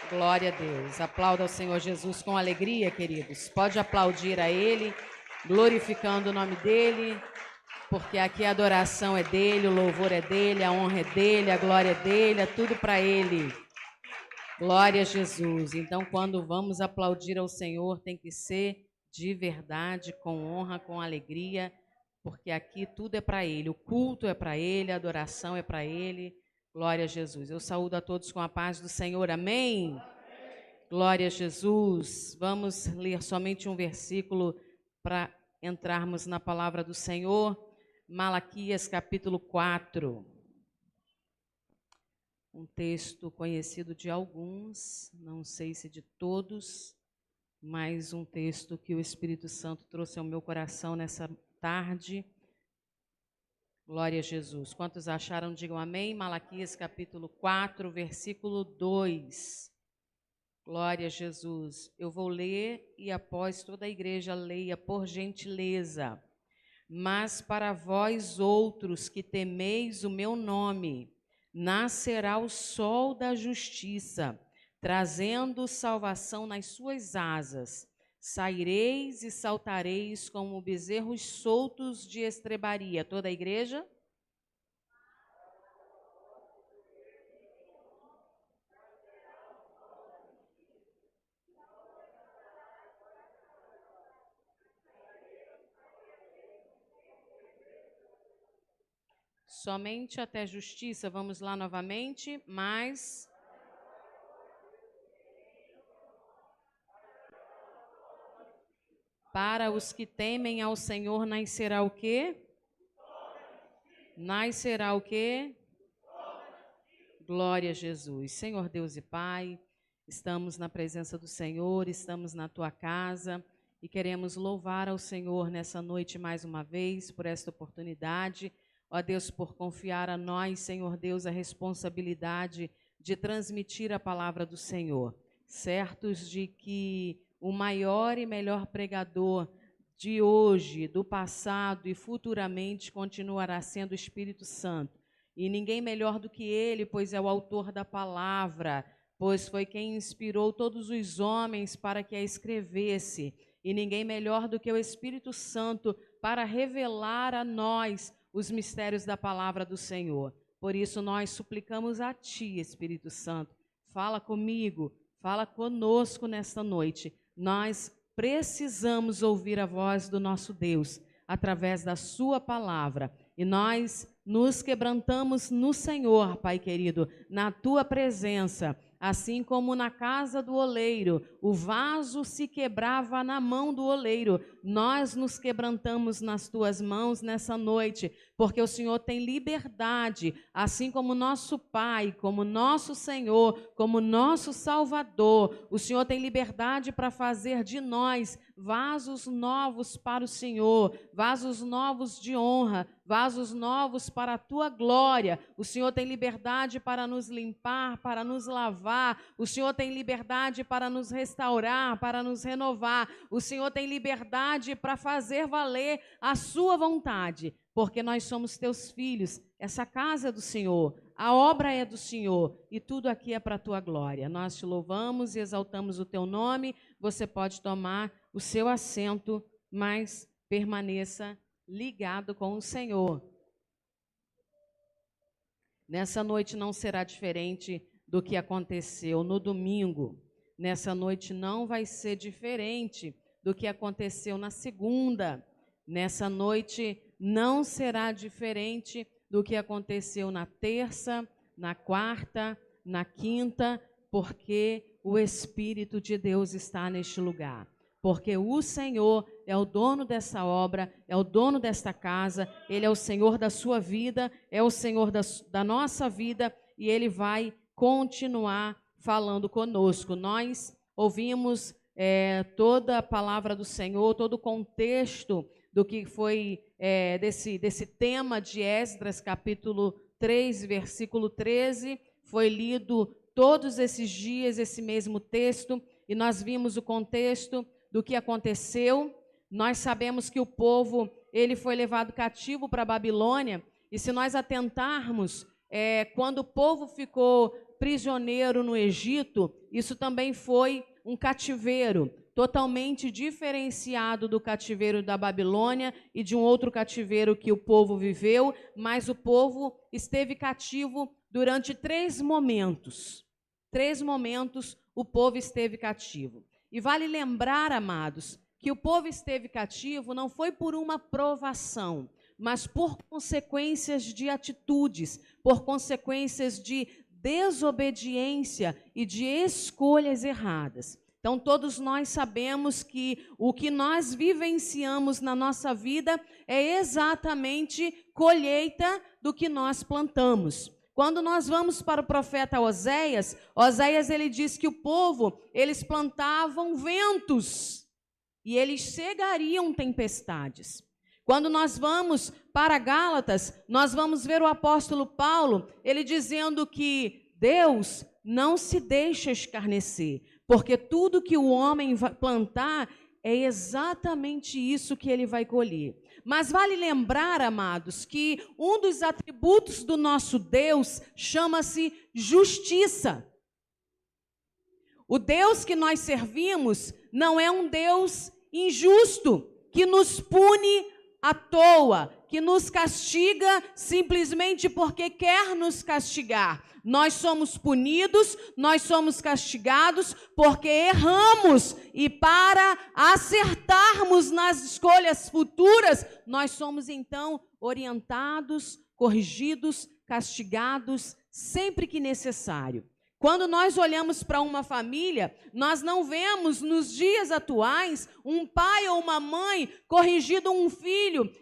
Glória a Deus. Aplauda ao Senhor Jesus com alegria, queridos. Pode aplaudir a Ele, glorificando o nome dEle, porque aqui a adoração é dEle, o louvor é dEle, a honra é dEle, a glória é dEle, é tudo para Ele. Glória a Jesus. Então, quando vamos aplaudir ao Senhor, tem que ser de verdade, com honra, com alegria, porque aqui tudo é para Ele. O culto é para Ele, a adoração é para Ele. Glória a Jesus. Eu saúdo a todos com a paz do Senhor. Amém? Glória a Jesus. Vamos ler somente um versículo para entrarmos na palavra do Senhor. Malaquias, capítulo 4. Um texto conhecido de alguns, não sei se de todos, mas um texto que o Espírito Santo trouxe ao meu coração nessa tarde. Glória a Jesus. Quantos acharam, digam amém. Malaquias, capítulo 4, versículo 2. Glória a Jesus. Eu vou ler e após toda a igreja leia por gentileza. Mas para vós outros que temeis o meu nome, nascerá o sol da justiça, trazendo salvação nas suas asas. Saireis e saltareis como bezerros soltos de estrebaria. Toda a igreja? Somente até justiça, vamos lá novamente, mas para os que temem ao Senhor nascerá o quê? Nascerá o quê? Glória a Jesus. Senhor Deus e Pai, estamos na presença do Senhor, estamos na tua casa e queremos louvar ao Senhor nessa noite mais uma vez por esta oportunidade. Ó Deus, por confiar a nós, Senhor Deus, a responsabilidade de transmitir a palavra do Senhor, certos de que o maior e melhor pregador de hoje, do passado e futuramente continuará sendo o Espírito Santo. E ninguém melhor do que ele, pois é o autor da palavra, pois foi quem inspirou todos os homens para que a escrevesse. E ninguém melhor do que o Espírito Santo para revelar a nós os mistérios da palavra do Senhor. Por isso nós suplicamos a Ti, Espírito Santo, fala comigo, fala conosco nesta noite. Nós precisamos ouvir a voz do nosso Deus através da Sua palavra. E nós nos quebrantamos no Senhor, Pai querido, na Tua presença. Assim como na casa do oleiro, o vaso se quebrava na mão do oleiro, nós nos quebrantamos nas Tuas mãos nessa noite, porque o Senhor tem liberdade, assim como nosso Pai, como nosso Senhor, como nosso Salvador. O Senhor tem liberdade para fazer de nós vasos novos para o Senhor, vasos novos de honra, vasos novos para a Tua glória. O Senhor tem liberdade para nos limpar, para nos lavar. O Senhor tem liberdade para nos restaurar, para nos renovar. O Senhor tem liberdade para fazer valer a Sua vontade, porque nós somos Teus filhos. Essa casa é do Senhor, a obra é do Senhor e tudo aqui é para a Tua glória. Nós Te louvamos e exaltamos o Teu nome. Você pode tomar o seu assento, mas permaneça ligado com o Senhor. Nessa noite não será diferente do que aconteceu no domingo. Nessa noite não vai ser diferente do que aconteceu na segunda. Nessa noite não será diferente do que aconteceu na terça, na quarta, na quinta, porque o Espírito de Deus está neste lugar. Porque o Senhor é o dono dessa obra, é o dono desta casa, Ele é o Senhor da sua vida, é o Senhor da nossa vida e Ele vai continuar falando conosco. Nós ouvimos toda a palavra do Senhor, todo o contexto do que foi desse tema de Esdras, capítulo 3, versículo 13, foi lido todos esses dias esse mesmo texto e nós vimos o contexto do que aconteceu. Nós sabemos que o povo, ele foi levado cativo para a Babilônia, e se nós atentarmos, quando o povo ficou prisioneiro no Egito, isso também foi um cativeiro, totalmente diferenciado do cativeiro da Babilônia e de um outro cativeiro que o povo viveu, mas o povo esteve cativo durante 3 momentos. 3 momentos o povo esteve cativo. E vale lembrar, amados, que o povo esteve cativo não foi por uma provação, mas por consequências de atitudes, por consequências de desobediência e de escolhas erradas. Então, todos nós sabemos que o que nós vivenciamos na nossa vida é exatamente colheita do que nós plantamos. Quando nós vamos para o profeta Oséias, ele diz que o povo, eles plantavam ventos e eles cegariam tempestades. Quando nós vamos para Gálatas, nós vamos ver o apóstolo Paulo, ele dizendo que Deus não se deixa escarnecer, porque tudo que o homem vai plantar é exatamente isso que ele vai colher. Mas vale lembrar, amados, que um dos atributos do nosso Deus chama-se justiça. O Deus que nós servimos não é um Deus injusto, que nos pune à toa, que nos castiga simplesmente porque quer nos castigar. Nós somos punidos, nós somos castigados porque erramos, e para acertarmos nas escolhas futuras, nós somos então orientados, corrigidos, castigados sempre que necessário. Quando nós olhamos para uma família, nós não vemos nos dias atuais um pai ou uma mãe corrigindo um filho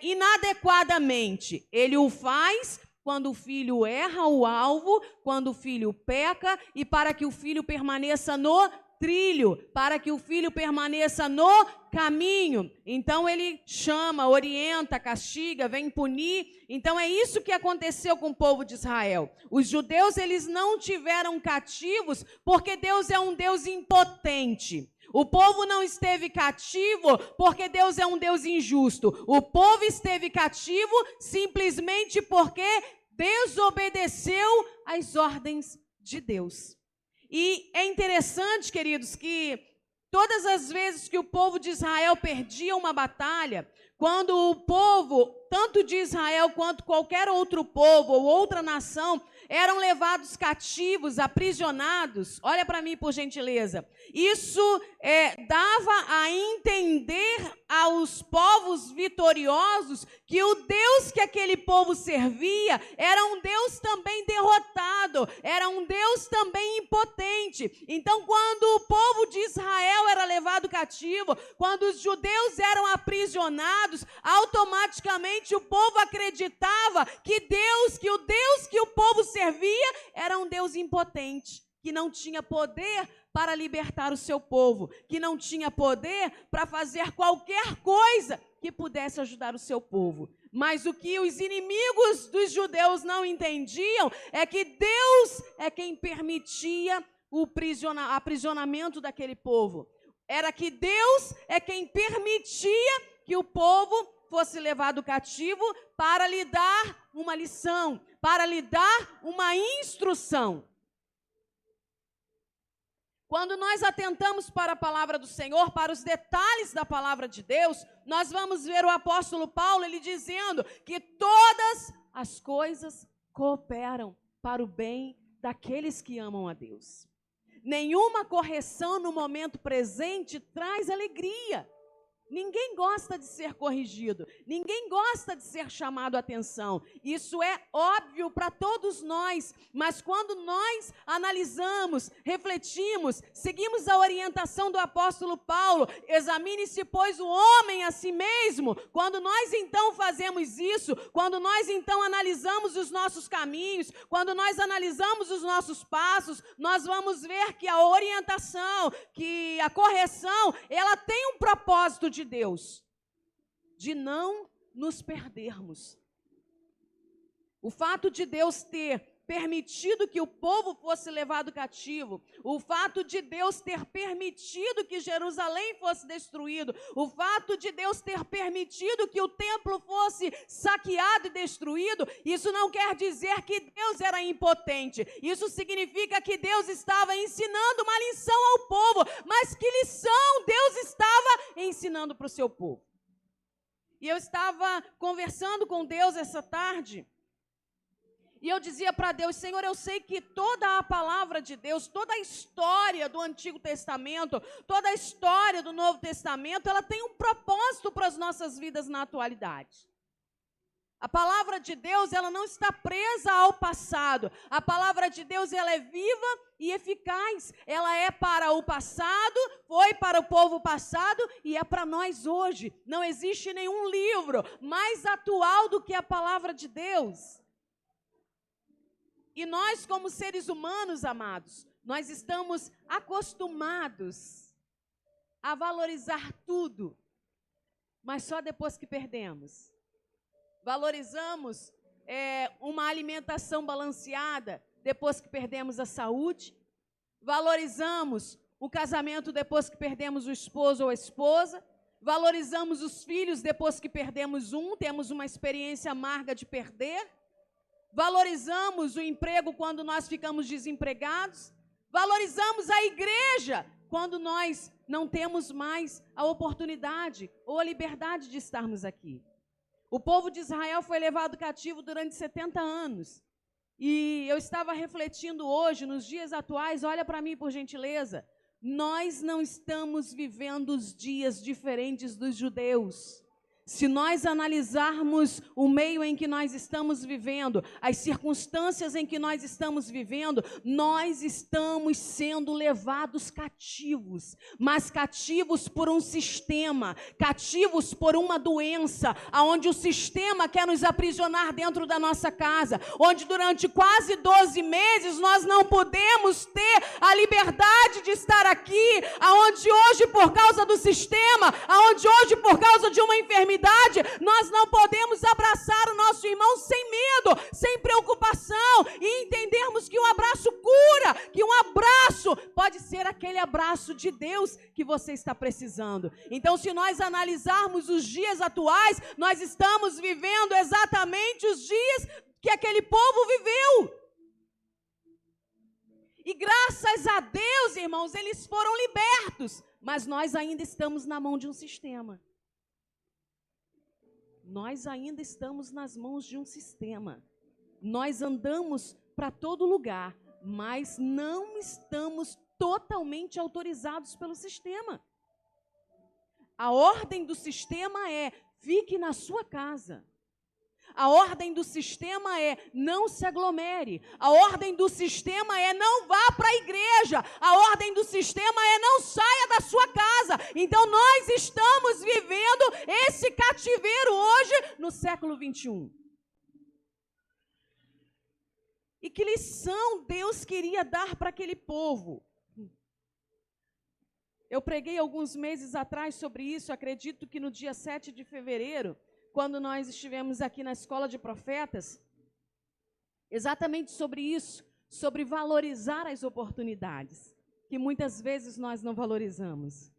inadequadamente. Ele o faz quando o filho erra o alvo, quando o filho peca, e para que o filho permaneça no trilho, para que o filho permaneça no caminho. Então ele chama, orienta, castiga, vem punir. Então é isso que aconteceu com o povo de Israel. Os judeus, eles não tiveram cativos porque Deus é um Deus impotente. O povo não esteve cativo porque Deus é um Deus injusto. O povo esteve cativo simplesmente porque desobedeceu às ordens de Deus. E é interessante, queridos, que todas as vezes que o povo de Israel perdia uma batalha, quando o povo, tanto de Israel quanto qualquer outro povo ou outra nação, eram levados cativos, aprisionados, olha para mim por gentileza, isso dava a entender aos povos vitoriosos que o Deus que aquele povo servia era um Deus também derrotado, era um Deus também impotente. Então, quando o povo de Israel era levado cativo, quando os judeus eram aprisionados, automaticamente o povo acreditava que o Deus que o povo servia era um Deus impotente, que não tinha poder para libertar o seu povo, que não tinha poder para fazer qualquer coisa que pudesse ajudar o seu povo. Mas o que os inimigos dos judeus não entendiam é que Deus é quem permitia o aprisionamento daquele povo. Era que Deus é quem permitia que o povo fosse levado cativo para lhe dar uma lição, para lhe dar uma instrução. Quando nós atentamos para a palavra do Senhor, para os detalhes da palavra de Deus, nós vamos ver o apóstolo Paulo, ele dizendo que todas as coisas cooperam para o bem daqueles que amam a Deus. Nenhuma correção no momento presente traz alegria. Ninguém gosta de ser corrigido, ninguém gosta de ser chamado a atenção. Isso é óbvio para todos nós, mas quando nós analisamos, refletimos, seguimos a orientação do apóstolo Paulo, examine-se, pois, o homem a si mesmo. Quando nós então fazemos isso, quando nós então analisamos os nossos caminhos, quando nós analisamos os nossos passos, nós vamos ver que a orientação, que a correção, ela tem um propósito de Deus, de não nos perdermos. O fato de Deus ter permitido que o povo fosse levado cativo, o fato de Deus ter permitido que Jerusalém fosse destruído, o fato de Deus ter permitido que o templo fosse saqueado e destruído, isso não quer dizer que Deus era impotente. Isso significa que Deus estava ensinando uma lição ao povo. Mas que lição Deus estava ensinando para o seu povo? E eu estava conversando com Deus essa tarde, e eu dizia para Deus: Senhor, eu sei que toda a palavra de Deus, toda a história do Antigo Testamento, toda a história do Novo Testamento, ela tem um propósito para as nossas vidas na atualidade. A palavra de Deus, ela não está presa ao passado. A palavra de Deus, ela é viva e eficaz. Ela é para o passado, foi para o povo passado e é para nós hoje. Não existe nenhum livro mais atual do que a palavra de Deus. E nós, como seres humanos, amados, nós estamos acostumados a valorizar tudo, mas só depois que perdemos. Valorizamos uma alimentação balanceada depois que perdemos a saúde. Valorizamos o casamento depois que perdemos o esposo ou a esposa. Valorizamos os filhos depois que perdemos temos uma experiência amarga de perder. Valorizamos o emprego quando nós ficamos desempregados. Valorizamos a igreja quando nós não temos mais a oportunidade ou a liberdade de estarmos aqui. O povo de Israel foi levado cativo durante 70 anos. E eu estava refletindo hoje, nos dias atuais, olha para mim por gentileza, nós não estamos vivendo os dias diferentes dos judeus. Se nós analisarmos o meio em que nós estamos vivendo, as circunstâncias em que nós estamos vivendo, nós estamos sendo levados cativos, mas cativos por um sistema, cativos por uma doença, onde o sistema quer nos aprisionar dentro da nossa casa, onde durante quase 12 meses nós não podemos ter a liberdade de estar aqui, aonde hoje por causa do sistema, aonde hoje por causa de uma enfermidade, nós não podemos abraçar o nosso irmão sem medo, sem preocupação, e entendermos que um abraço cura, que um abraço pode ser aquele abraço de Deus que você está precisando. Então, se nós analisarmos os dias atuais, nós estamos vivendo exatamente os dias que aquele povo viveu. E graças a Deus, irmãos, eles foram libertos, mas nós ainda estamos na mão de um sistema. Nós ainda estamos nas mãos de um sistema. Nós andamos para todo lugar, mas não estamos totalmente autorizados pelo sistema. A ordem do sistema é: fique na sua casa. A ordem do sistema é: não se aglomere. A ordem do sistema é: não vá para a igreja. A ordem do sistema é: não saia da sua casa. Então nós estamos vivendo esse cativeiro hoje no século 21. E que lição Deus queria dar para aquele povo? Eu preguei alguns meses atrás sobre isso, acredito que no dia 7 de fevereiro, quando nós estivemos aqui na Escola de Profetas, exatamente sobre isso, sobre valorizar as oportunidades, que muitas vezes nós não valorizamos.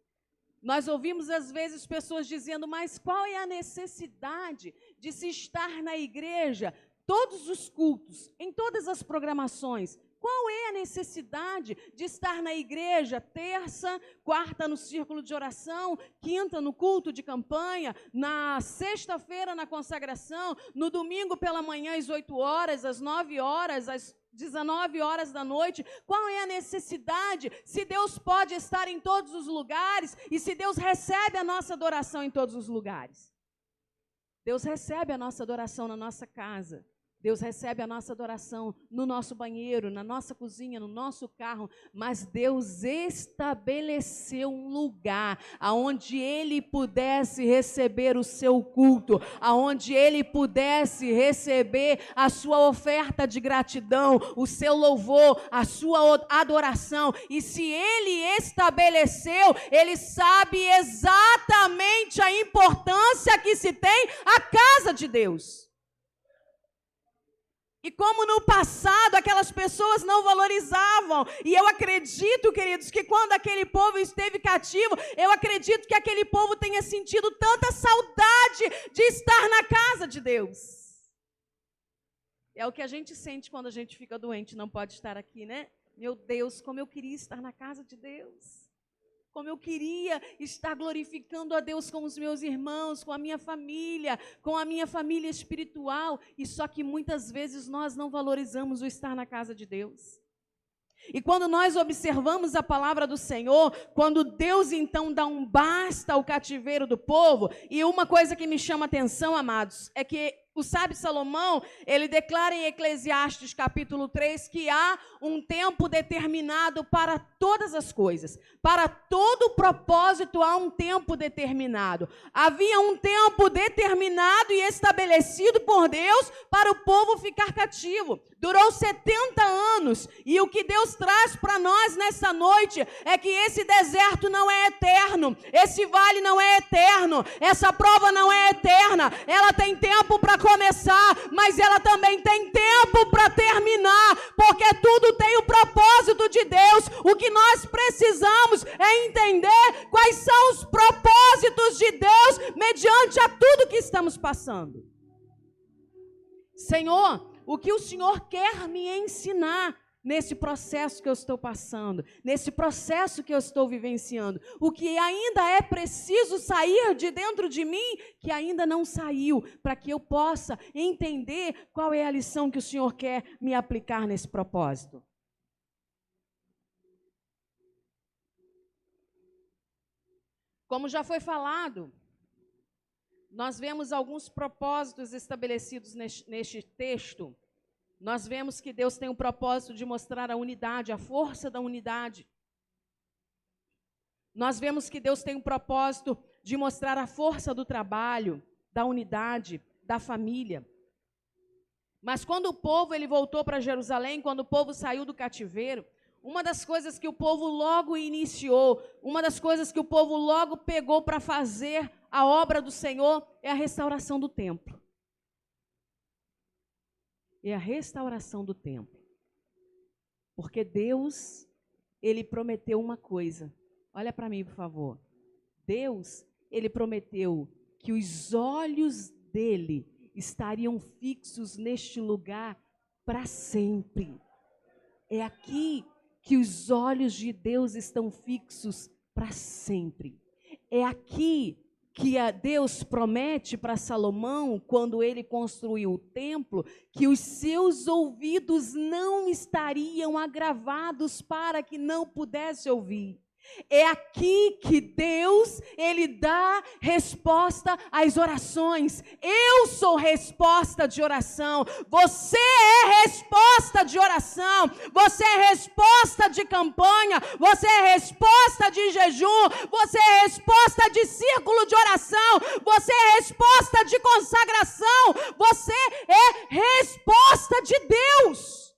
Nós ouvimos às vezes pessoas dizendo: mas qual é a necessidade de se estar na igreja, todos os cultos, em todas as programações? Qual é a necessidade de estar na igreja terça, quarta no círculo de oração, quinta no culto de campanha, na sexta-feira na consagração, no domingo pela manhã às 8 horas, às 9 horas, às 19 horas da noite? Qual é a necessidade, se Deus pode estar em todos os lugares e se Deus recebe a nossa adoração em todos os lugares? Deus recebe a nossa adoração na nossa casa. Deus recebe a nossa adoração no nosso banheiro, na nossa cozinha, no nosso carro, mas Deus estabeleceu um lugar aonde Ele pudesse receber o seu culto, aonde Ele pudesse receber a sua oferta de gratidão, o seu louvor, a sua adoração. E se Ele estabeleceu, Ele sabe exatamente a importância que se tem a casa de Deus. E como no passado aquelas pessoas não valorizavam. E eu acredito, queridos, que quando aquele povo esteve cativo, eu acredito que aquele povo tenha sentido tanta saudade de estar na casa de Deus. É o que a gente sente quando a gente fica doente, não pode estar aqui, né? Meu Deus, como eu queria estar na casa de Deus. Como eu queria estar glorificando a Deus com os meus irmãos, com a minha família espiritual. E só que muitas vezes nós não valorizamos o estar na casa de Deus. E quando nós observamos a palavra do Senhor, quando Deus então dá um basta ao cativeiro do povo, e uma coisa que me chama a atenção, amados, é que o sábio Salomão, ele declara em Eclesiastes capítulo 3 que há um tempo determinado para todas as coisas. Para todo propósito há um tempo determinado. Havia um tempo determinado e estabelecido por Deus para o povo ficar cativo. Durou 70 anos. E o que Deus traz para nós nessa noite é que esse deserto não é eterno. Esse vale não é eterno. Essa prova não é eterna. Ela tem tempo para começar, mas ela também tem tempo para terminar, porque tudo tem o propósito de Deus. O que nós precisamos é entender quais são os propósitos de Deus mediante a tudo que estamos passando. Senhor, o que o Senhor quer me ensinar nesse processo que eu estou passando, nesse processo que eu estou vivenciando, o que ainda é preciso sair de dentro de mim, que ainda não saiu, para que eu possa entender qual é a lição que o Senhor quer me aplicar nesse propósito. Como já foi falado, nós vemos alguns propósitos estabelecidos neste texto. Nós vemos que Deus tem o propósito de mostrar a unidade, a força da unidade. Nós vemos que Deus tem o propósito de mostrar a força do trabalho, da unidade, da família. Mas quando o povo ele voltou para Jerusalém, quando o povo saiu do cativeiro, uma das coisas que o povo logo iniciou, uma das coisas que o povo logo pegou para fazer a obra do Senhor é a restauração do templo. É a restauração do templo. Porque Deus, ele prometeu uma coisa. Olha para mim, por favor. Deus, ele prometeu que os olhos dele estariam fixos neste lugar para sempre. É aqui que os olhos de Deus estão fixos para sempre. É aqui que Deus promete para Salomão, quando ele construiu o templo, que os seus ouvidos não estariam agravados para que não pudesse ouvir. É aqui que Deus, ele dá resposta às orações. Eu sou resposta de oração. Você é resposta de oração. Você é resposta de campanha. Você é resposta de jejum. Você é resposta de círculo de oração. Você é resposta de consagração. Você é resposta de Deus.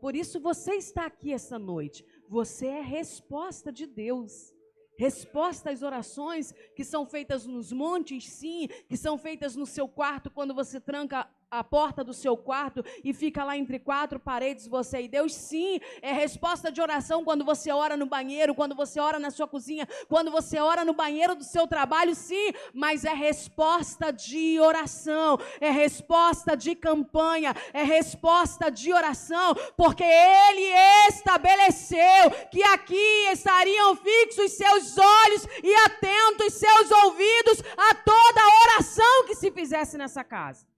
Por isso você está aqui essa noite. Você é resposta de Deus. Resposta às orações que são feitas nos montes, sim, que são feitas no seu quarto, quando você tranca a porta do seu quarto e fica lá entre quatro paredes, você e Deus, sim, é resposta de oração quando você ora no banheiro, quando você ora na sua cozinha, quando você ora no banheiro do seu trabalho, sim, mas é resposta de oração, é resposta de campanha, é resposta de oração, porque Ele estabeleceu que aqui estariam fixos seus olhos e atentos seus ouvidos a toda a oração que se fizesse nessa casa.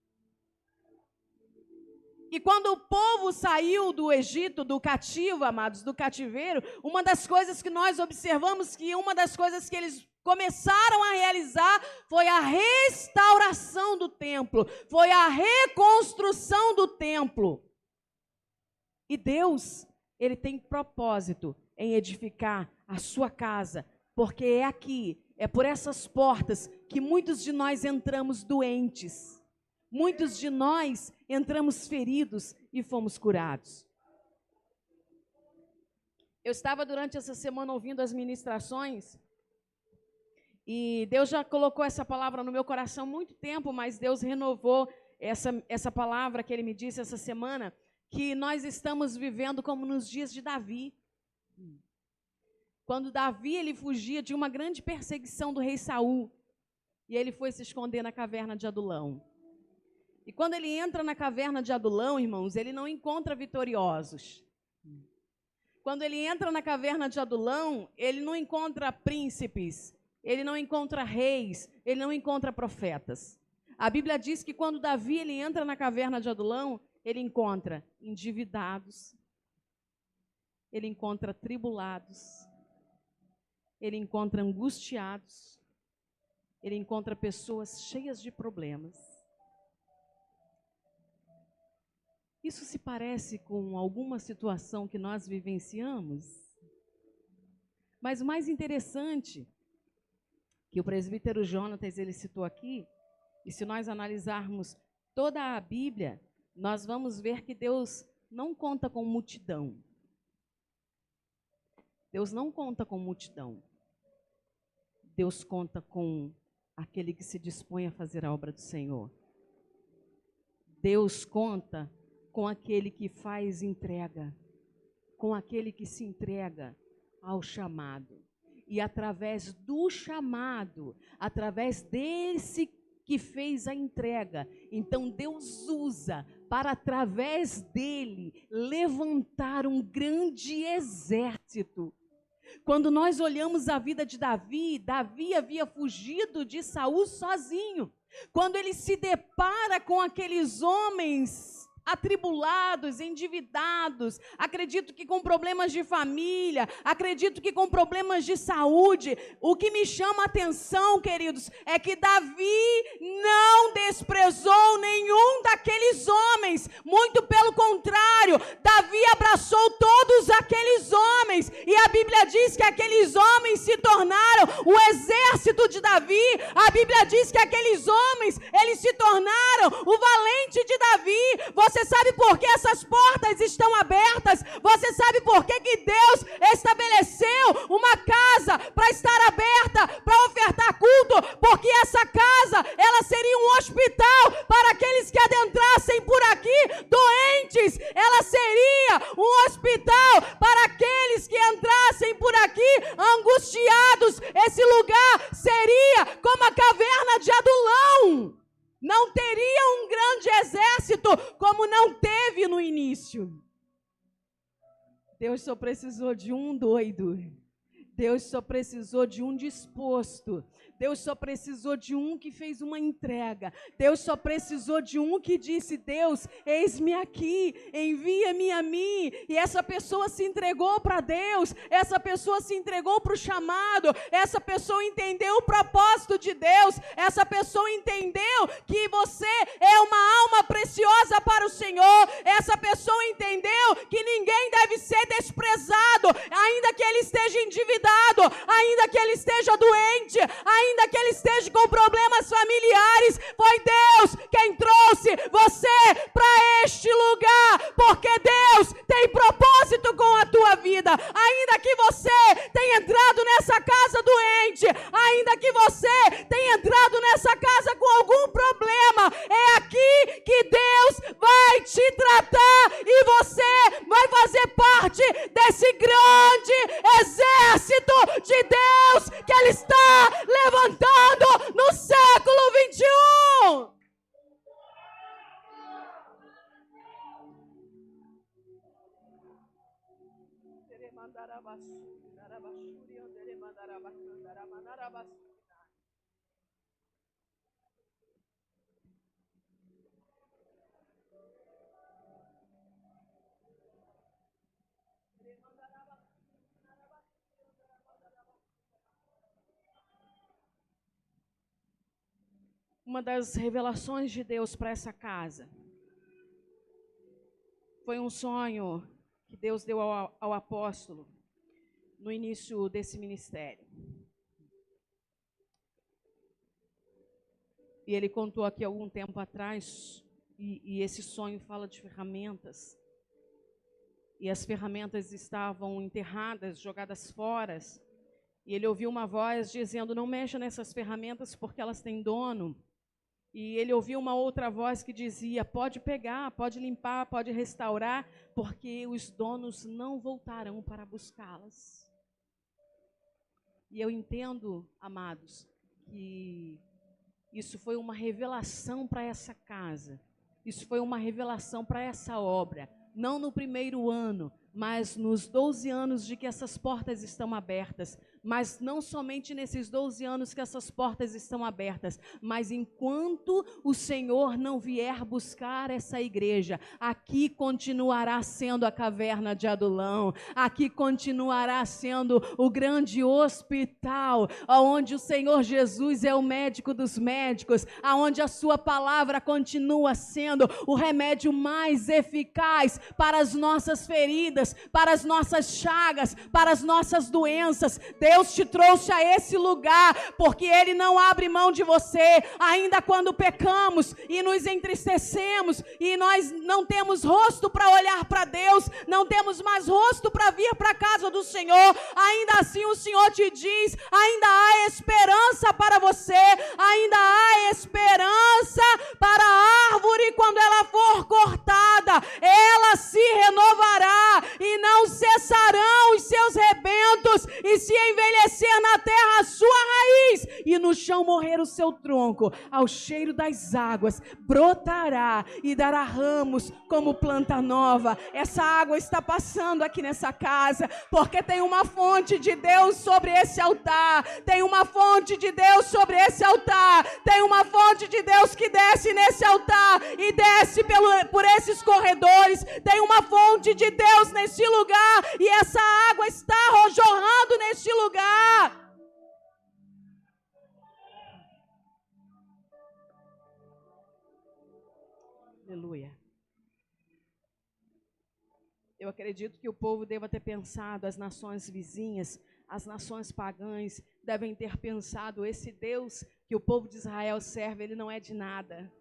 E quando o povo saiu do Egito, do cativo, amados, do cativeiro, uma das coisas que nós observamos, que uma das coisas que eles começaram a realizar foi a restauração do templo, foi a reconstrução do templo. E Deus, Ele tem propósito em edificar a sua casa, porque é aqui, é por essas portas que muitos de nós entramos doentes. Muitos de nós entramos feridos e fomos curados. Eu estava durante essa semana ouvindo as ministrações e Deus já colocou essa palavra no meu coração há muito tempo, mas Deus renovou essa palavra que ele me disse essa semana, que nós estamos vivendo como nos dias de Davi. Quando Davi ele fugia de uma grande perseguição do rei Saul, e ele foi se esconder na caverna de Adulão. E quando ele entra na caverna de Adulão, irmãos, ele não encontra vitoriosos. Quando ele entra na caverna de Adulão, ele não encontra príncipes, ele não encontra reis, ele não encontra profetas. A Bíblia diz que quando Davi ele entra na caverna de Adulão, ele encontra endividados, ele encontra tribulados, ele encontra angustiados, ele encontra pessoas cheias de problemas. Isso se parece com alguma situação que nós vivenciamos? Mas o mais interessante, que o presbítero Jonatas ele citou aqui, e se nós analisarmos toda a Bíblia, nós vamos ver que Deus não conta com multidão. Deus não conta com multidão. Deus conta com aquele que se dispõe a fazer a obra do Senhor. Deus conta com aquele que faz entrega, com aquele que se entrega ao chamado. E através do chamado, através desse que fez a entrega, então Deus usa para, através dele, levantar um grande exército. Quando nós olhamos a vida de Davi, Davi havia fugido de Saul sozinho. Quando ele se depara com aqueles homens atribulados, endividados, acredito que com problemas de família, acredito que com problemas de saúde, o que me chama a atenção, queridos, é que Davi não desprezou nenhum daqueles homens, muito pelo contrário, Davi abraçou todos aqueles homens, e a Bíblia diz que aqueles homens se tornaram o exército de Davi. A Bíblia diz que aqueles homens, eles se tornaram o valente de Davi. Você sabe por que essas portas estão abertas? Você sabe por que Deus estabeleceu uma casa para estar aberta, para ofertar culto? Porque essa casa, ela seria um hospital para aqueles que adentrassem por aqui doentes. Ela seria um hospital para aqueles que entrassem por aqui angustiados. Esse lugar seria como a caverna de Adulão. Não teria um grande exército como não teve no início. Deus só precisou de um doido. Deus só precisou de um disposto. Deus só precisou de um que fez uma entrega. Deus só precisou de um que disse: Deus, eis-me aqui, envia-me a mim. E essa pessoa se entregou para Deus, essa pessoa se entregou para o chamado, essa pessoa entendeu o propósito de Deus, essa pessoa entendeu que você é uma alma preciosa para o Senhor, essa pessoa entendeu que ninguém deve ser desprezado, ainda que ele esteja endividado, ainda que ele esteja doente, ainda que ele esteja com problemas familiares. Foi Deus quem trouxe você para este lugar, porque Deus tem propósito com a tua vida. Ainda que você tenha entrado nessa casa doente, ainda que você tenha entrado nessa casa com algum problema, é aqui que Deus vai te tratar e você vai fazer parte desse grande exército de Deus que Ele está levantando no século 21. Uma das revelações de Deus para essa casa foi um sonho que Deus deu ao apóstolo no início desse ministério. E ele contou aqui algum tempo atrás, e esse sonho fala de ferramentas. E as ferramentas estavam enterradas, jogadas fora. E ele ouviu uma voz dizendo: não mexa nessas ferramentas porque elas têm dono. E ele ouviu uma outra voz que dizia: pode pegar, pode limpar, pode restaurar, porque os donos não voltarão para buscá-las. E eu entendo, amados, que isso foi uma revelação para essa casa. Isso foi uma revelação para essa obra. Não no primeiro ano, mas nos 12 anos de que essas portas estão abertas. Mas não somente nesses 12 anos que essas portas estão abertas, mas enquanto o Senhor não vier buscar essa igreja, aqui continuará sendo a caverna de Adulão, aqui continuará sendo o grande hospital, onde o Senhor Jesus é o médico dos médicos, aonde a sua palavra continua sendo o remédio mais eficaz para as nossas feridas, para as nossas chagas, para as nossas doenças. Deus te trouxe a esse lugar, porque Ele não abre mão de você, ainda quando pecamos e nos entristecemos, e nós não temos rosto para olhar para Deus, não temos mais rosto para vir para a casa do Senhor, ainda assim o Senhor te diz: ainda há esperança para você, ainda há esperança para a árvore quando ela for cortada, ela se renovará, e não cessarão os seus rebentos, e se envelhecer na terra a sua raiz, e no chão morrer o seu tronco, ao cheiro das águas brotará e dará ramos como planta nova. Essa água está passando aqui nessa casa, porque tem uma fonte de Deus sobre esse altar, tem uma fonte de Deus sobre esse altar, tem uma fonte de Deus que desce nesse altar e desce por esses corredores, tem uma fonte de Deus nesse lugar, e essa água está jorrando neste lugar. Aleluia. Eu acredito que o povo deva ter pensado, as nações vizinhas, as nações pagãs devem ter pensado: esse Deus que o povo de Israel serve, ele não é de nada.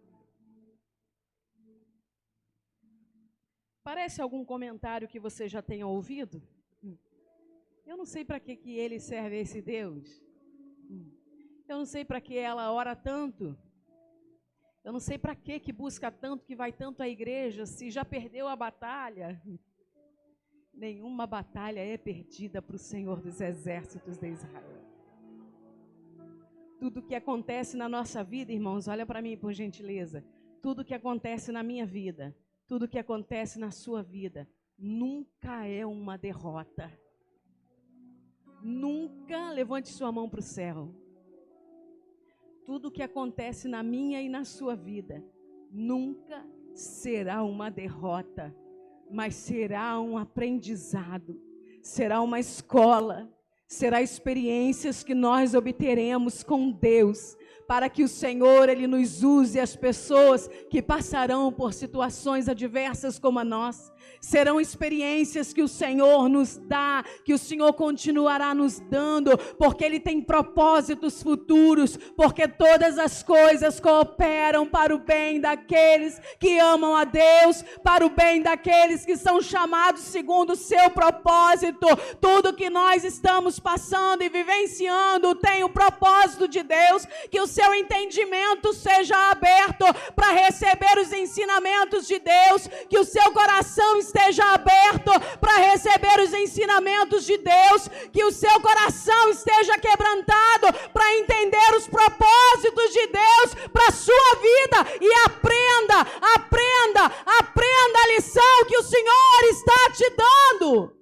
Parece algum comentário que você já tenha ouvido? Eu não sei para que ele serve a esse Deus. Eu não sei para que ela ora tanto. Eu não sei para que busca tanto, que vai tanto à igreja, se já perdeu a batalha. Nenhuma batalha é perdida para o Senhor dos exércitos de Israel. Tudo que acontece na nossa vida, irmãos, olha para mim por gentileza. Tudo que acontece na minha vida, tudo que acontece na sua vida, nunca é uma derrota. Nunca, levante sua mão para o céu. Tudo que acontece na minha e na sua vida, nunca será uma derrota, mas será um aprendizado, será uma escola, será experiências que nós obteremos com Deus, para que o Senhor, Ele nos use. As pessoas que passarão por situações adversas como a nossa, serão experiências que o Senhor nos dá, que o Senhor continuará nos dando, porque Ele tem propósitos futuros, porque todas as coisas cooperam para o bem daqueles que amam a Deus, para o bem daqueles que são chamados segundo o seu propósito. Tudo que nós estamos passando e vivenciando tem o propósito de Deus, que o seu entendimento seja aberto para receber os ensinamentos de Deus, que o seu coração esteja aberto para receber os ensinamentos de Deus, que o seu coração esteja quebrantado para entender os propósitos de Deus para a sua vida, e aprenda a lição que o Senhor está te dando.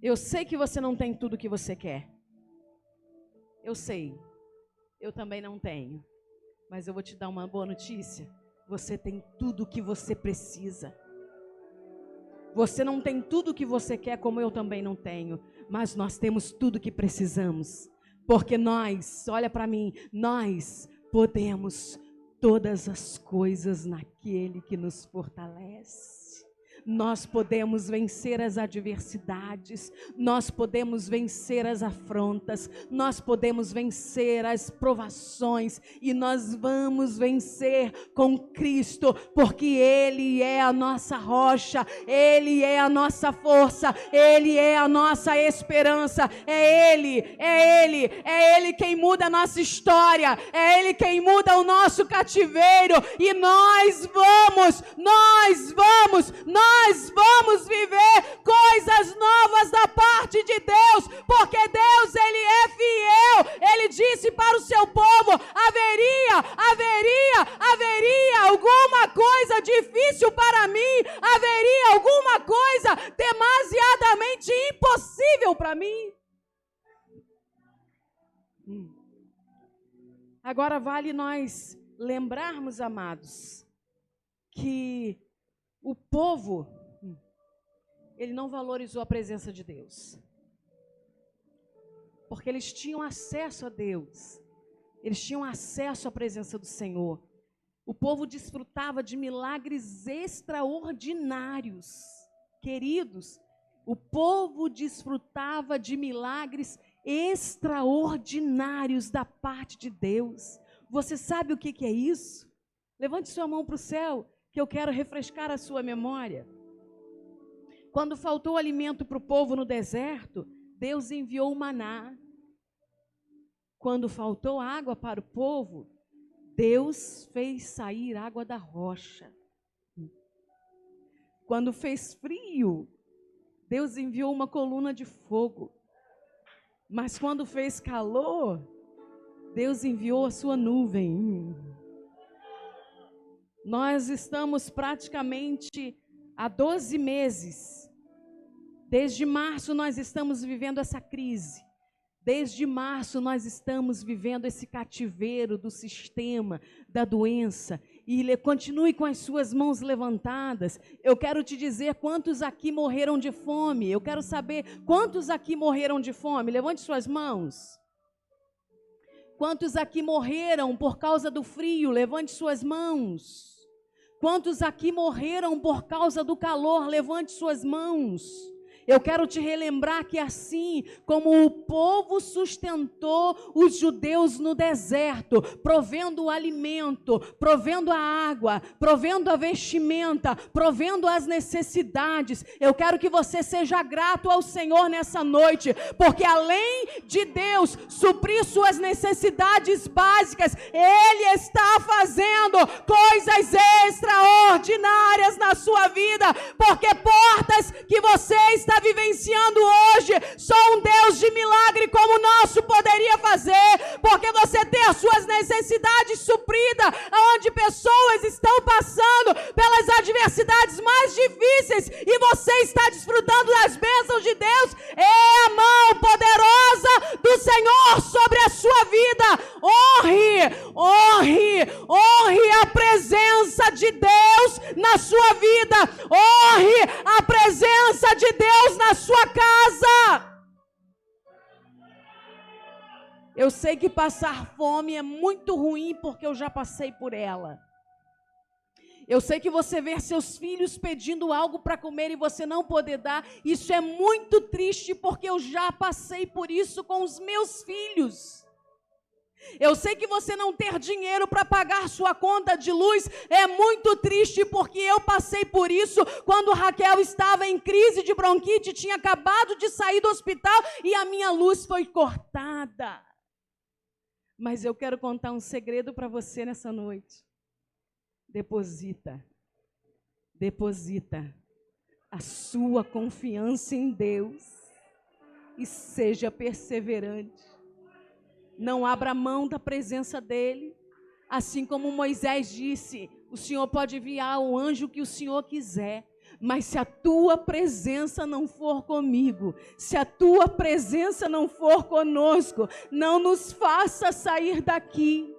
Eu sei que você não tem tudo o que você quer. Eu sei. Eu também não tenho. Mas eu vou te dar uma boa notícia. Você tem tudo o que você precisa. Você não tem tudo o que você quer, como eu também não tenho. Mas nós temos tudo o que precisamos. Porque nós, olha para mim, nós podemos todas as coisas naquele que nos fortalece. nós podemos vencer as adversidades, nós podemos vencer as afrontas, nós podemos vencer as provações e nós vamos vencer com Cristo, porque Ele é a nossa rocha, Ele é a nossa força, Ele é a nossa esperança, é Ele quem muda a nossa história, é Ele quem muda o nosso cativeiro, e nós vamos viver coisas novas da parte de Deus, porque Deus, Ele é fiel. Ele disse para o seu povo: haveria alguma coisa difícil para mim, haveria alguma coisa demasiadamente impossível para mim. Agora vale nós lembrarmos, amados, que o povo, ele não valorizou a presença de Deus, porque eles tinham acesso a Deus, eles tinham acesso à presença do Senhor. O povo desfrutava de milagres extraordinários, queridos, o povo desfrutava de milagres extraordinários da parte de Deus. Você sabe o que é isso? Levante sua mão para o céu, que eu quero refrescar a sua memória. Quando faltou alimento para o povo no deserto, Deus enviou o maná. Quando faltou água para o povo, Deus fez sair água da rocha. Quando fez frio, Deus enviou uma coluna de fogo. Mas quando fez calor, Deus enviou a sua nuvem. Nós estamos praticamente há 12 meses. Desde março nós estamos vivendo essa crise. Desde março nós estamos vivendo esse cativeiro do sistema, da doença. E continue com as suas mãos levantadas. Eu quero te dizer quantos aqui morreram de fome. Eu quero saber quantos aqui morreram de fome. Levante suas mãos. Quantos aqui morreram por causa do frio? Levante suas mãos. Quantos aqui morreram por causa do calor? Levante suas mãos. Eu quero te relembrar que assim como o povo sustentou os judeus no deserto, provendo o alimento, provendo a água, provendo a vestimenta, provendo as necessidades, eu quero que você seja grato ao Senhor nessa noite, porque além de Deus suprir suas necessidades básicas, Ele está fazendo coisas extraordinárias na sua vida, porque portas que você está vivenciando hoje, só um Deus de milagre como o nosso poderia fazer, porque você tem as suas necessidades supridas, onde pessoas estão passando pelas adversidades mais difíceis, e você está desfrutando das bênçãos de Deus. É a mão poderosa do Senhor sobre a sua vida. Honre a presença de Deus na sua vida, honre a presença de Deus na sua casa. Eu sei que passar fome é muito ruim, porque eu já passei por ela. Eu sei que você ver seus filhos pedindo algo para comer e você não poder dar, isso é muito triste, porque eu já passei por isso com os meus filhos. Eu sei que você não ter dinheiro para pagar sua conta de luz é muito triste, porque eu passei por isso quando Raquel estava em crise de bronquite, tinha acabado de sair do hospital e a minha luz foi cortada. Mas eu quero contar um segredo para você nessa noite. Deposita a sua confiança em Deus e seja perseverante. Não abra mão da presença dEle. Assim como Moisés disse, o Senhor pode enviar o anjo que o Senhor quiser, mas se a tua presença não for comigo, se a tua presença não for conosco, não nos faça sair daqui.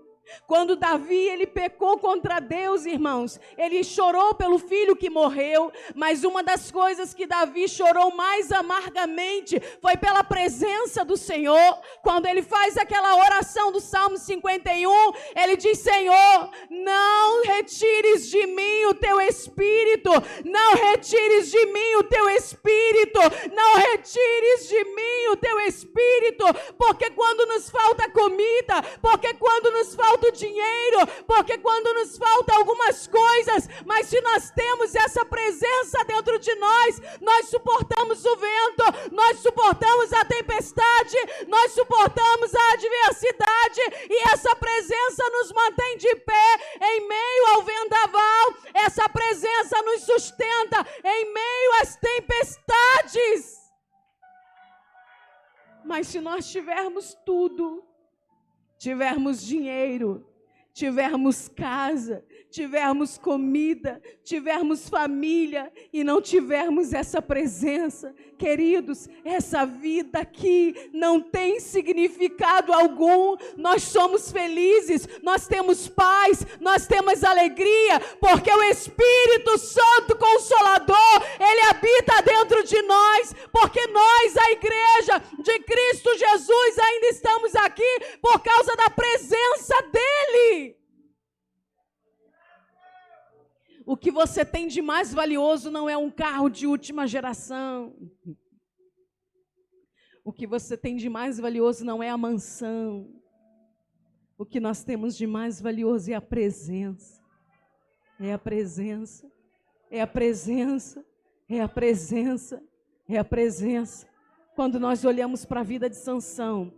Quando Davi, ele pecou contra Deus, irmãos, ele chorou pelo filho que morreu, mas uma das coisas que Davi chorou mais amargamente foi pela presença do Senhor. Quando ele faz aquela oração do Salmo 51, ele diz: Senhor, não retires de mim o teu espírito, não retires de mim o teu espírito, não retires de mim o teu espírito, porque quando nos falta comida, porque quando nos falta o dinheiro, porque quando nos falta algumas coisas, mas se nós temos essa presença dentro de nós, nós suportamos o vento, nós suportamos a tempestade, nós suportamos a adversidade, e essa presença nos mantém de pé em meio ao vendaval, essa presença nos sustenta em meio às tempestades. Mas se nós tivermos tudo, tivermos dinheiro, tivermos casa, tivermos comida, tivermos família e não tivermos essa presença, queridos, essa vida aqui não tem significado algum. Nós somos felizes, nós temos paz, nós temos alegria, porque o Espírito Santo Consolador, ele habita dentro de nós, porque nós, a igreja de Cristo Jesus, ainda estamos aqui por causa da presença dele. O que você tem de mais valioso não é um carro de última geração. O que você tem de mais valioso não é a mansão. O que nós temos de mais valioso é a presença. É a presença. É a presença. É a presença. É a presença. Quando nós olhamos para a vida de Sansão,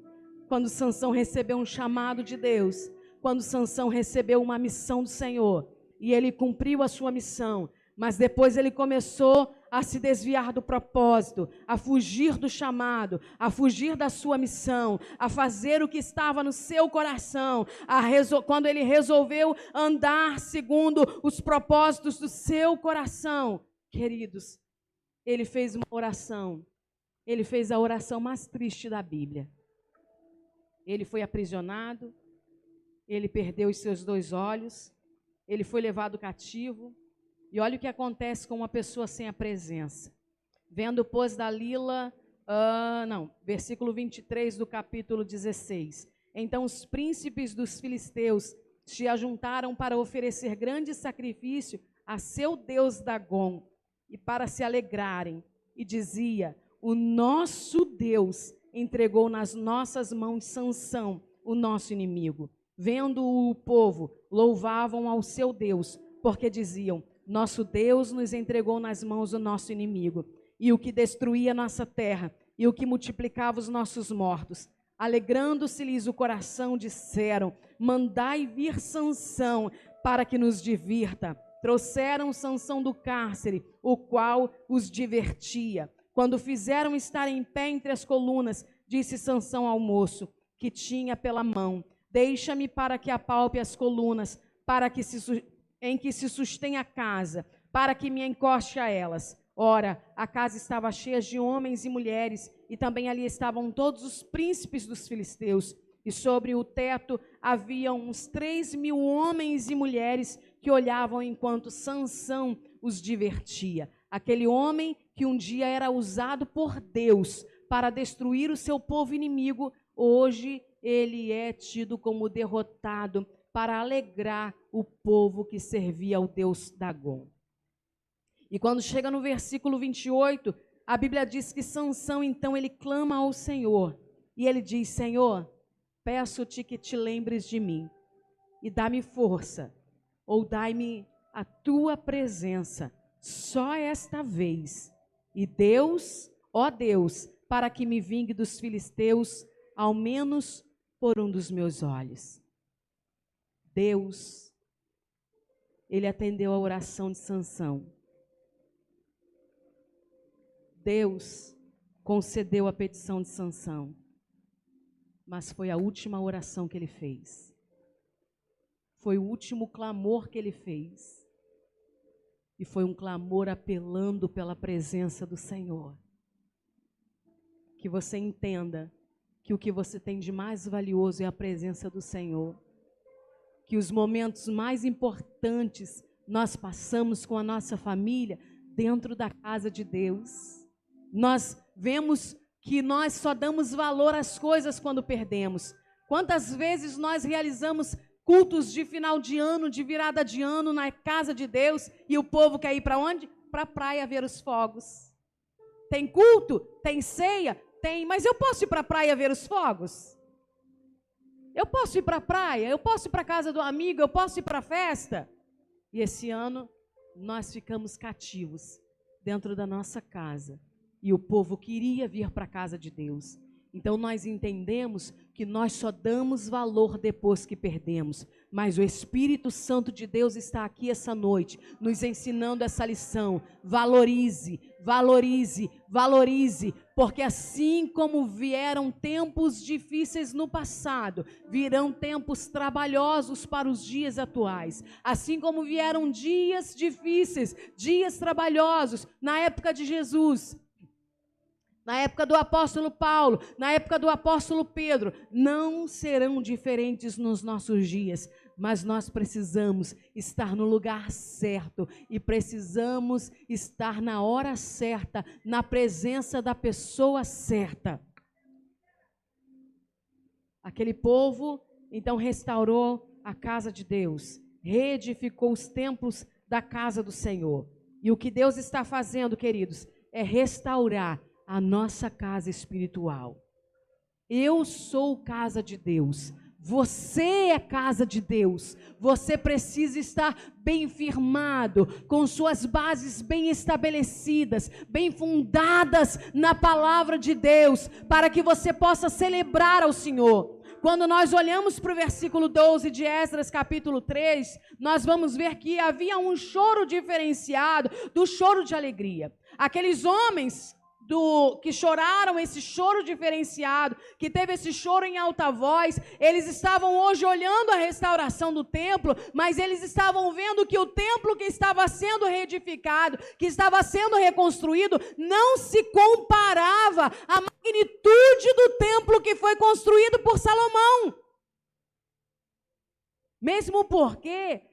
quando Sansão recebeu um chamado de Deus, quando Sansão recebeu uma missão do Senhor, e ele cumpriu a sua missão, mas depois ele começou a se desviar do propósito, a fugir do chamado, a fugir da sua missão, a fazer o que estava no seu coração, quando ele resolveu andar segundo os propósitos do seu coração, queridos, ele fez uma oração, ele fez a oração mais triste da Bíblia. Ele foi aprisionado, ele perdeu os seus 2 olhos, ele foi levado cativo, e olha o que acontece com uma pessoa sem a presença. Vendo, pois, Dalila, versículo 23 do capítulo 16. Então os príncipes dos filisteus se ajuntaram para oferecer grande sacrifício a seu deus Dagom, e para se alegrarem, e dizia: o nosso Deus entregou nas nossas mãos Sansão, o nosso inimigo. Vendo o povo, louvavam ao seu Deus, porque diziam: nosso Deus nos entregou nas mãos do nosso inimigo, e o que destruía nossa terra, e o que multiplicava os nossos mortos. Alegrando-se-lhes o coração, disseram: mandai vir Sansão, para que nos divirta. Trouxeram Sansão do cárcere, o qual os divertia. Quando fizeram estar em pé entre as colunas, disse Sansão ao moço, que tinha pela mão: deixa-me para que apalpe as colunas, em que se sustém a casa, para que me encoste a elas. Ora, a casa estava cheia de homens e mulheres, e também ali estavam todos os príncipes dos filisteus. E sobre o teto havia uns 3.000 homens e mulheres que olhavam enquanto Sansão os divertia. Aquele homem que um dia era usado por Deus para destruir o seu povo inimigo, hoje ele é tido como derrotado para alegrar o povo que servia ao Deus Dagom. E quando chega no versículo 28, a Bíblia diz que Sansão, então, ele clama ao Senhor. E ele diz: Senhor, peço-te que te lembres de mim e dá-me força, ou dai-me a tua presença, só esta vez. E Deus, ó Deus, para que me vingue dos filisteus, ao menos por um dos meus olhos. Deus, ele atendeu a oração de Sansão. Deus concedeu a petição de Sansão, mas foi a última oração que ele fez. Foi o último clamor que ele fez. E foi um clamor apelando pela presença do Senhor. Que você entenda que o que você tem de mais valioso é a presença do Senhor. que os momentos mais importantes nós passamos com a nossa família dentro da casa de Deus. Nós vemos que nós só damos valor às coisas quando perdemos. Quantas vezes nós realizamos cultos de final de ano, de virada de ano na casa de Deus e o povo quer ir para onde? Para a praia ver os fogos. Tem culto, tem ceia, tem, mas eu posso ir para a praia ver os fogos? Eu posso ir para a praia, eu posso ir para a casa do amigo, eu posso ir para a festa? E esse ano nós ficamos cativos dentro da nossa casa. E o povo queria vir para a casa de Deus. Então nós entendemos que nós só damos valor depois que perdemos. Mas o Espírito Santo de Deus está aqui essa noite, nos ensinando essa lição. Valorize, valorize, valorize, porque assim como vieram tempos difíceis no passado, virão tempos trabalhosos para os dias atuais. Assim como vieram dias difíceis, dias trabalhosos na época de Jesus, na época do apóstolo Paulo, na época do apóstolo Pedro, não serão diferentes nos nossos dias, mas nós precisamos estar no lugar certo e precisamos estar na hora certa, na presença da pessoa certa. Aquele povo, então, restaurou a casa de Deus, reedificou os templos da casa do Senhor. E o que Deus está fazendo, queridos, é restaurar a nossa casa espiritual. Eu sou casa de Deus. Você é casa de Deus. Você precisa estar bem firmado, com suas bases bem estabelecidas, bem fundadas na palavra de Deus, para que você possa celebrar ao Senhor. Quando nós olhamos para o versículo 12 de Esdras, capítulo 3, nós vamos ver que havia um choro diferenciado do choro de alegria. Aqueles homens que choraram esse choro diferenciado, que teve esse choro em alta voz, eles estavam hoje olhando a restauração do templo, mas eles estavam vendo que o templo que estava sendo reedificado, que estava sendo reconstruído, não se comparava à magnitude do templo que foi construído por Salomão. Mesmo porque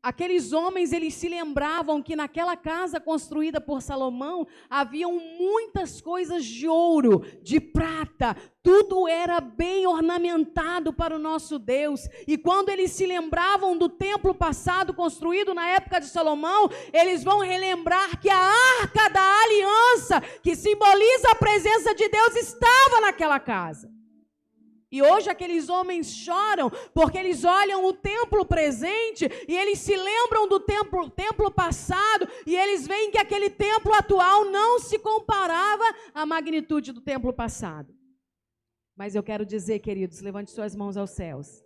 aqueles homens, eles se lembravam que naquela casa construída por Salomão, haviam muitas coisas de ouro, de prata, tudo era bem ornamentado para o nosso Deus. E quando eles se lembravam do templo passado construído na época de Salomão, eles vão relembrar que a arca da aliança, que simboliza a presença de Deus, estava naquela casa. E hoje aqueles homens choram porque eles olham o templo presente e eles se lembram do templo passado e eles veem que aquele templo atual não se comparava à magnitude do templo passado. Mas eu quero dizer, queridos, levante suas mãos aos céus.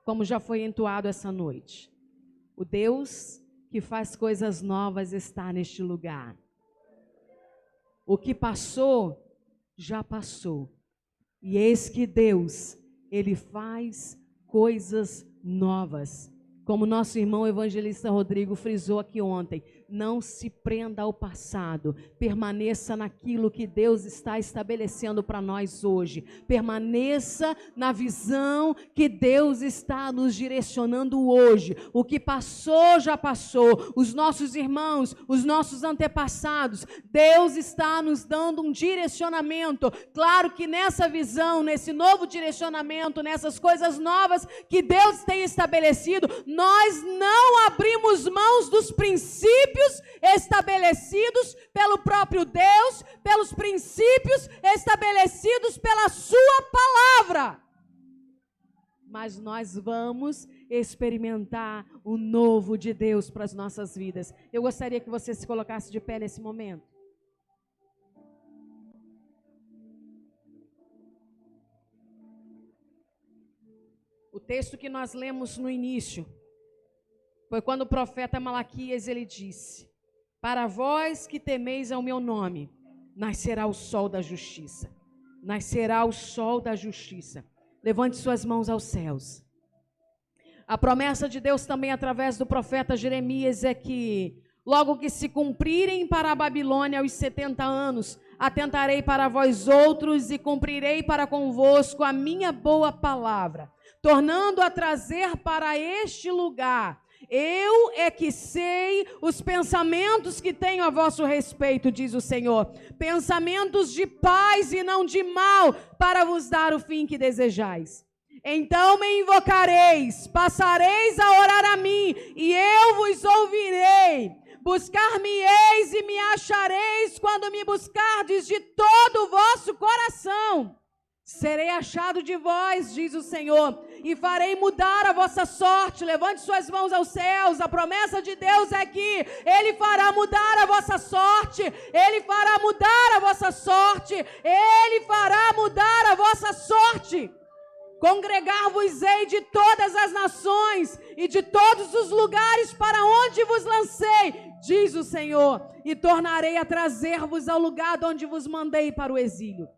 Como já foi entoado essa noite, o Deus que faz coisas novas está neste lugar. O que passou, já passou. E eis que Deus, Ele faz coisas novas. Como nosso irmão evangelista Rodrigo frisou aqui ontem, não se prenda ao passado, permaneça naquilo que Deus está estabelecendo para nós hoje, permaneça na visão que Deus está nos direcionando hoje. O que passou, já passou, os nossos irmãos, os nossos antepassados, Deus está nos dando um direcionamento. Claro que nessa visão, nesse novo direcionamento, nessas coisas novas que Deus tem estabelecido, nós não abrimos mãos dos princípios estabelecidos pelo próprio Deus, pelos princípios estabelecidos pela sua palavra. Mas nós vamos experimentar o novo de Deus para as nossas vidas. Eu gostaria que você se colocasse de pé nesse momento. O texto que nós lemos no início foi quando o profeta Malaquias, ele disse: para vós que temeis ao meu nome, nascerá o sol da justiça. Nascerá o sol da justiça. Levante suas mãos aos céus. A promessa de Deus também através do profeta Jeremias é que logo que se cumprirem para a Babilônia os 70 anos, atentarei para vós outros e cumprirei para convosco a minha boa palavra. tornando a trazer para este lugar. Eu é que sei os pensamentos que tenho a vosso respeito, diz o Senhor. Pensamentos de paz e não de mal, para vos dar o fim que desejais. Então me invocareis, passareis a orar a mim, e eu vos ouvirei. Buscar-me-eis e me achareis quando me buscardes de todo o vosso coração. Serei achado de vós, diz o Senhor, e farei mudar a vossa sorte. Levante suas mãos aos céus. A promessa de Deus é que Ele fará mudar a vossa sorte. Ele fará mudar a vossa sorte. Ele fará mudar a vossa sorte. Congregar-vos-ei de todas as nações e de todos os lugares para onde vos lancei, diz o Senhor, e tornarei a trazer-vos ao lugar de onde vos mandei para o exílio.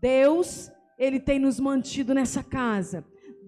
Deus, Ele tem nos mantido nessa casa.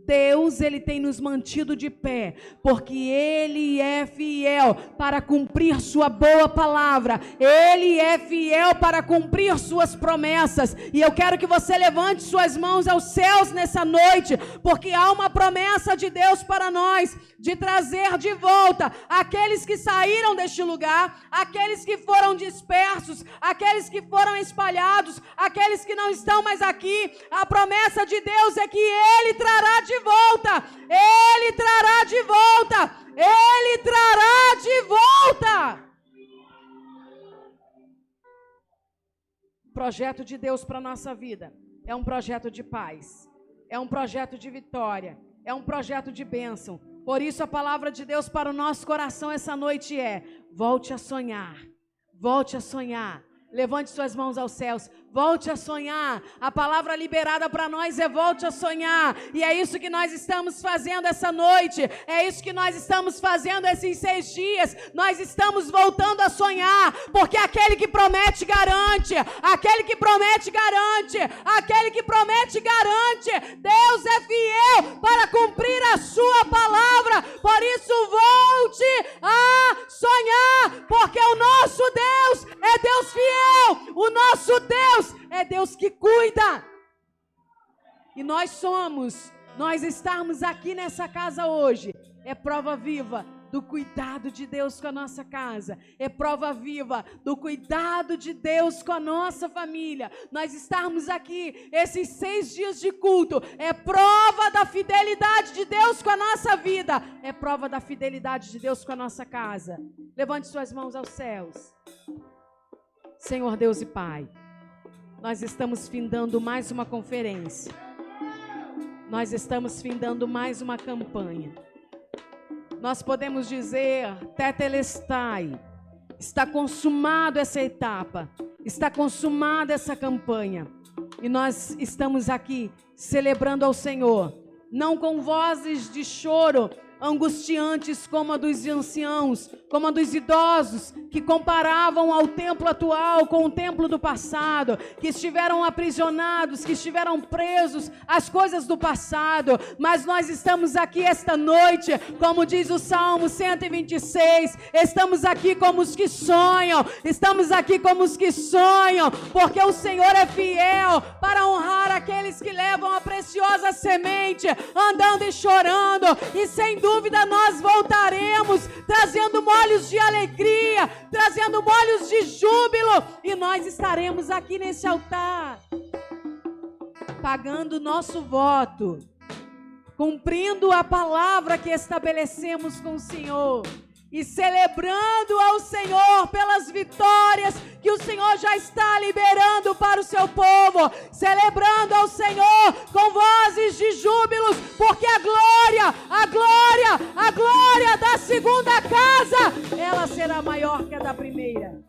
Deus, Ele tem nos mantido de pé, porque Ele é fiel para cumprir sua boa palavra. Ele é fiel para cumprir suas promessas. E eu quero que você levante suas mãos aos céus nessa noite, porque há uma promessa de Deus para nós, de trazer de volta aqueles que saíram deste lugar, aqueles que foram dispersos, aqueles que foram espalhados, aqueles que não estão mais aqui. A promessa de Deus é que Ele trará de volta, Ele trará de volta, Ele trará de volta. O projeto de Deus para a nossa vida é um projeto de paz, é um projeto de vitória, é um projeto de bênção. Por isso a palavra de Deus para o nosso coração essa noite é: volte a sonhar, volte a sonhar. Levante suas mãos aos céus, volte a sonhar. A palavra liberada para nós é volte a sonhar. E é isso que nós estamos fazendo essa noite. É isso que nós estamos fazendo esses 6 dias. Nós estamos voltando a sonhar, porque aquele que promete garante. Aquele que promete garante. Aquele que promete garante. Deus é fiel para cumprir a sua palavra. Por isso volte a sonhar, porque o nosso Deus é Deus fiel. O nosso Deus é Deus que cuida. E nós estarmos aqui nessa casa hoje, é prova viva do cuidado de Deus com a nossa casa, é prova viva do cuidado de Deus com a nossa família. Nós estarmos aqui esses 6 dias de culto, é prova da fidelidade de Deus com a nossa vida, é prova da fidelidade de Deus com a nossa casa. Levante suas mãos aos céus. Senhor Deus e Pai, nós estamos findando mais uma conferência, nós estamos findando mais uma campanha. Nós podemos dizer, tetelestai, está consumado essa etapa, está consumada essa campanha, e nós estamos aqui celebrando ao Senhor, não com vozes de choro angustiantes como a dos anciãos, como a dos idosos, que comparavam ao templo atual com o templo do passado, que estiveram aprisionados, que estiveram presos às coisas do passado. Mas nós estamos aqui esta noite, como diz o Salmo 126, estamos aqui como os que sonham, estamos aqui como os que sonham, porque o Senhor é fiel para honrar aqueles que levam a preciosa semente, andando e chorando, e sem dúvida nós voltaremos trazendo molhos de alegria, trazendo molhos de júbilo, e nós estaremos aqui nesse altar pagando o nosso voto, cumprindo a palavra que estabelecemos com o Senhor e celebrando ao Senhor pelas vitórias que o Senhor já está liberando para o seu povo, celebrando ao Senhor com vozes de júbilos, porque a glória da segunda casa, ela será maior que a da primeira.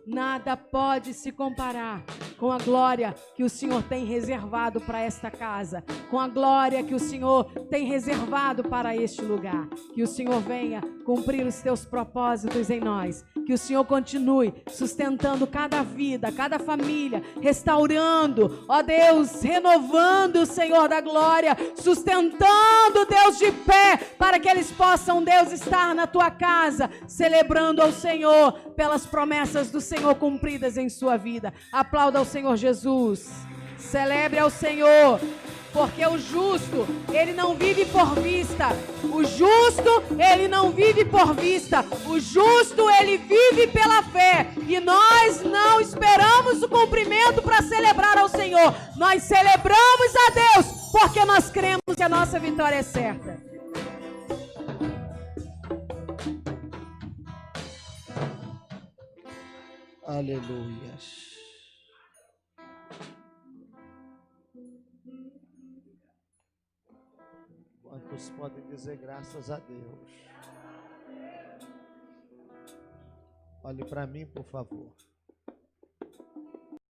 Nada pode se comparar com a glória que o Senhor tem reservado para esta casa, com a glória que o Senhor tem reservado para este lugar. Que o Senhor venha cumprir os teus propósitos em nós, que o Senhor continue sustentando cada vida, cada família, restaurando, ó Deus, renovando, Senhor da glória, sustentando, Deus, de pé, para que eles possam, Deus, estar na tua casa, celebrando ao Senhor pelas promessas do Senhor cumpridas em sua vida. Aplauda ao Senhor Jesus. Celebre ao Senhor, porque o justo, ele não vive por vista. O justo, ele não vive por vista. O justo, ele vive pela fé. E nós não esperamos o cumprimento para celebrar ao Senhor. Nós celebramos a Deus, porque nós cremos que a nossa vitória é certa. Aleluia. Quantos podem dizer graças a Deus? Olhe para mim, por favor.